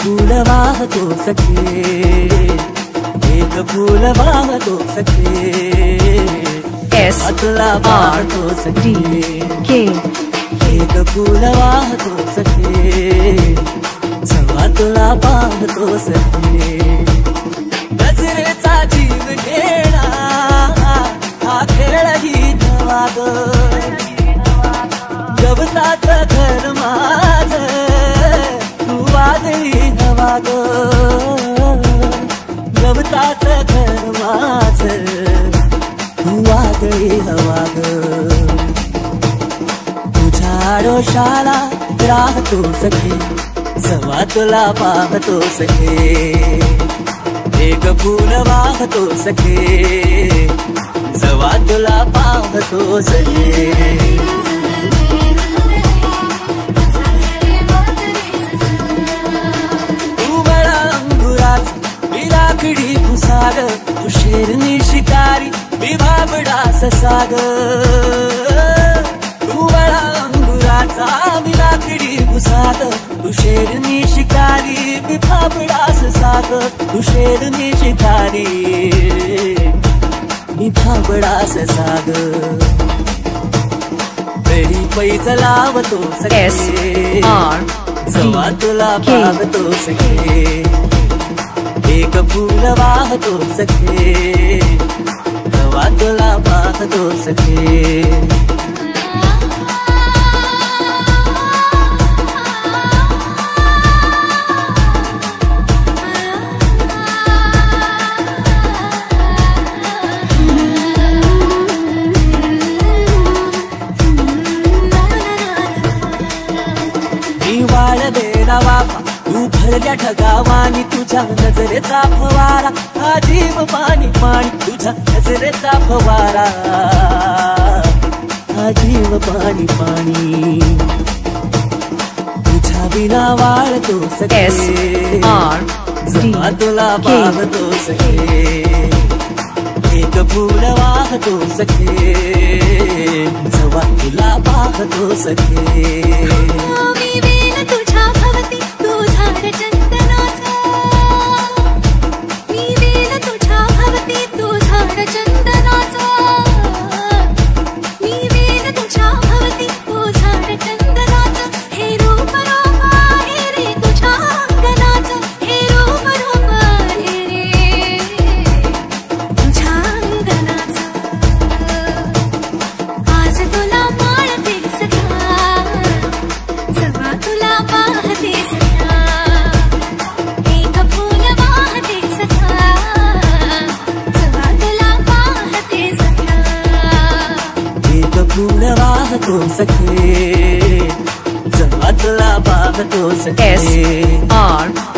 फूल वाहतो सखे, एक फूल वाहतो सखे, अतला वाहतो सखे, एक फूल वाहतो सखे, अतला वाहतो सखे. गजरेचा जीव घेणा हा खेळही नवा ग, गवताचं घर माझं वादळी हवा ग, गवताचं घर माझं वादळी हवा ग. तुझ्या आडोशाला राहतो सखे, जवा तुला पाहतो सखे, एक फूल वाहतो सखे, जवा तुला पाहतो सखे. लाकडी पुसाग तू शेरनी शिकारी, मी भाबडा ससाग. तू बळा अंगुराचा मी लाकडी पुसाग, तू शेरनी शिकारी, मी भाबडा ससाग. तू शेरनी शिकारी, मी भाबडा ससाग. तरी पैज लावतो सखे, जवा तुला पाहतो सखे, एक फूल वाहतो सखे, जवा तुला पाहतो सखे. मी वाळ बेला वाफा, तू भरल्या ढगावानी, तुझ्या नजरेचा फवारा, हा जीव पाणी पाणी, तुझ्या नजरेचा फवारा, हा जीव पाणी पाणी. तुझ्या बिना वाळतो सखे, जवा तुला पाहतो सखे, एक फूल वाहतो सखे, जवा तुला पाहतो सखे. फूल वाहतो सखे, जवा तुला पाहतो सखे. SRDK